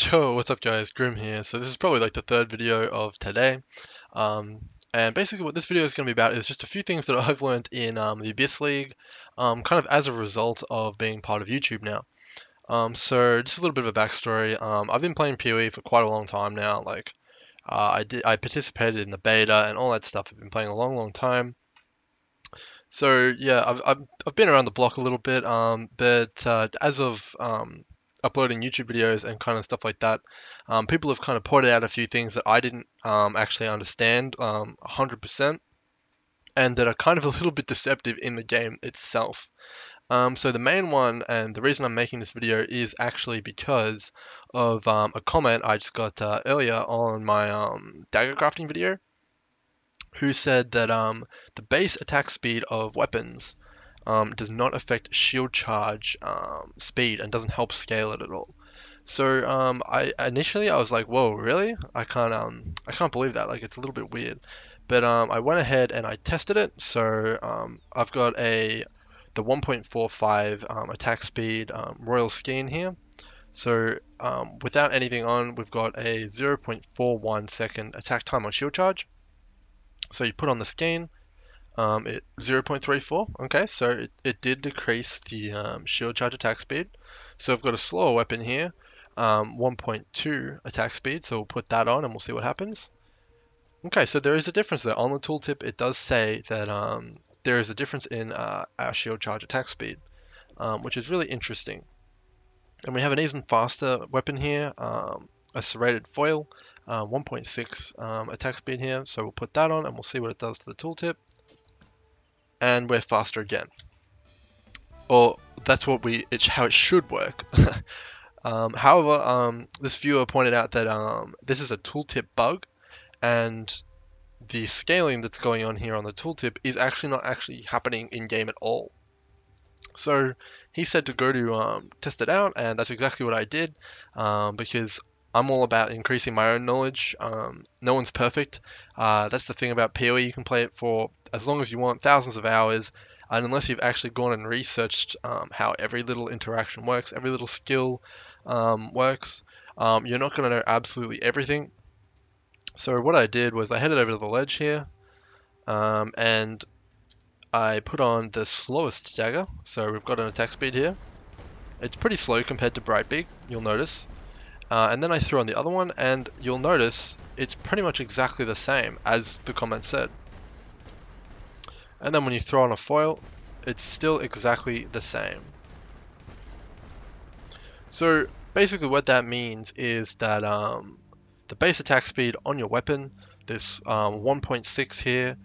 Yo, what's up guys, Grim here. So this is probably like the third video of today. Um, and basically what this video is going to be about is just a few things that I've learned in the Abyss League, kind of as a result of being part of YouTube now. So just a little bit of a backstory. I've been playing PoE for quite a long time now. I participated in the beta and all that stuff. I've been playing a long time. So yeah, I've been around the block a little bit, but as of uploading YouTube videos and kind of stuff like that, people have kind of pointed out a few things that I didn't actually understand 100%, and that are kind of a little bit deceptive in the game itself. So the main one, and the reason I'm making this video, is actually because of a comment I just got earlier on my dagger crafting video, who said that the base attack speed of weapons does not affect shield charge speed and doesn't help scale it at all. So I initially I was like, whoa, really? I can't believe that. Like, it's a little bit weird. But I went ahead and I tested it. So I've got the 1.45 attack speed royal skin here. So without anything on, we've got a 0.41 second attack time on shield charge. So you put on the skin, it 0.34. Okay, so it did decrease the shield charge attack speed. So I've got a slower weapon here, 1.2 attack speed. So we'll put that on and we'll see what happens. Okay, so there is a difference there. On the tooltip, it does say that there is a difference in our shield charge attack speed, which is really interesting. And we have an even faster weapon here, a serrated foil, 1.6 attack speed here. So we'll put that on and we'll see what it does to the tooltip. And we're faster again. Or that's how it should work. However, this viewer pointed out that this is a tooltip bug, and the scaling that's going on here on the tooltip is actually not actually happening in game at all. So he said to go to test it out, and that's exactly what I did, because I'm all about increasing my own knowledge. No one's perfect. That's the thing about PoE. You can play it for as long as you want, thousands of hours, and unless you've actually gone and researched how every little interaction works, every little skill works, you're not going to know absolutely everything. So what I did was I headed over to the ledge here, and I put on the slowest dagger. So we've got an attack speed here. It's pretty slow compared to Brightbeak, you'll notice. And then I threw on the other one, and you'll notice it's pretty much exactly the same as the comment said. And then when you throw on a foil, it's still exactly the same. So basically what that means is that the base attack speed on your weapon, this 1.6 here,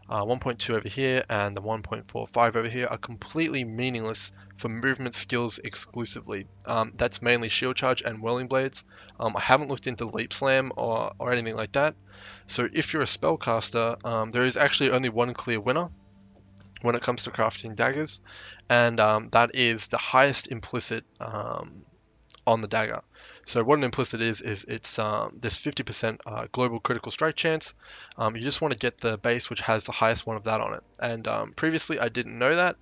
1.2 over here, and the 1.45 over here, are completely meaningless for movement skills exclusively. That's mainly shield charge and whirling blades. I haven't looked into leap slam or anything like that. So if you're a spellcaster, there is actually only one clear winner when it comes to crafting daggers, and that is the highest implicit on the dagger. So what an implicit is it's this 50% global critical strike chance. You just want to get the base which has the highest one of that on it. And previously I didn't know that,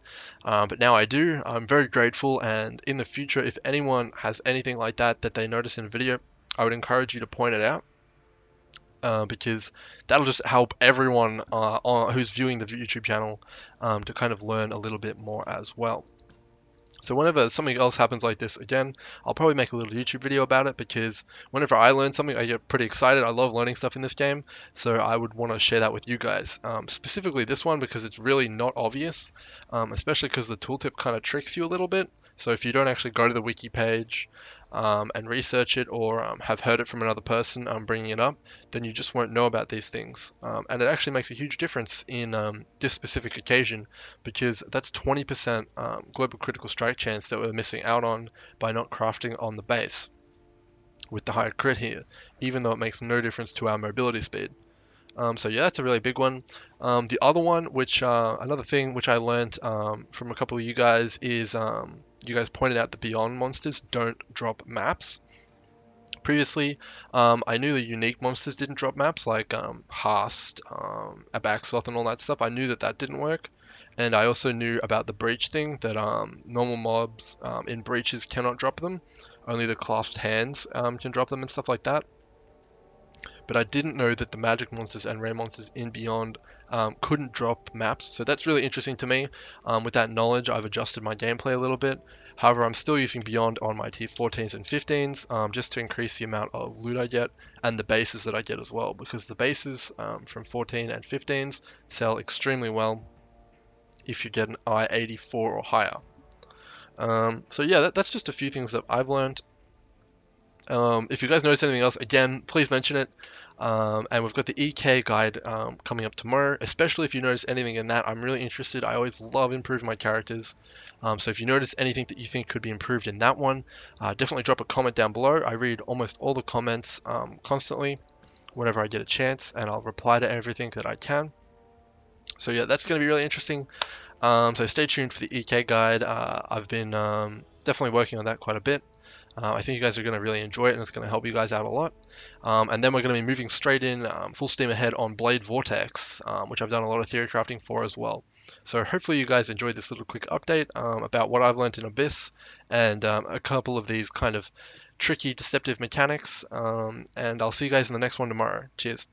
but now I do. I'm very grateful, and in the future, if anyone has anything like that they notice in a video, I would encourage you to point it out. Because that'll just help everyone who's viewing the YouTube channel to kind of learn a little bit more as well. So whenever something else happens like this again, I'll probably make a little YouTube video about it, because whenever I learn something, I get pretty excited. I love learning stuff in this game, so I would want to share that with you guys. Specifically this one, because it's really not obvious, especially because the tooltip kind of tricks you a little bit. So if you don't actually go to the wiki page and research it, or have heard it from another person bringing it up, then you just won't know about these things. And it actually makes a huge difference in this specific occasion, because that's 20% global critical strike chance that we're missing out on by not crafting on the base with the higher crit here, even though it makes no difference to our mobility speed. So yeah, that's a really big one. The other one, another thing which I learned from a couple of you guys is you guys pointed out the Beyond monsters don't drop maps. Previously, I knew the unique monsters didn't drop maps, like Hast, Abaxoth, and all that stuff. I knew that didn't work. And I also knew about the breach thing, that normal mobs in breaches cannot drop them. only the clasped hands can drop them and stuff like that. But I didn't know that the magic monsters and rare monsters in Beyond couldn't drop maps. So that's really interesting to me. With that knowledge, I've adjusted my gameplay a little bit. However, I'm still using Beyond on my tier 14s and 15s just to increase the amount of loot I get and the bases that I get as well, because the bases from 14 and 15s sell extremely well if you get an I-84 or higher. So yeah, that's just a few things that I've learned. If you guys notice anything else, again, please mention it. And we've got the EK guide coming up tomorrow, especially if you notice anything in that. I'm really interested. I always love improving my characters. So if you notice anything that you think could be improved in that one, definitely drop a comment down below. I read almost all the comments constantly whenever I get a chance, and I'll reply to everything that I can. So yeah, that's going to be really interesting. So stay tuned for the EK guide. I've been definitely working on that quite a bit. I think you guys are going to really enjoy it, and it's going to help you guys out a lot. And then we're going to be moving straight in full steam ahead on Blade Vortex, which I've done a lot of theory crafting for as well. So hopefully you guys enjoyed this little quick update about what I've learned in Abyss and a couple of these kind of tricky, deceptive mechanics. And I'll see you guys in the next one tomorrow. Cheers.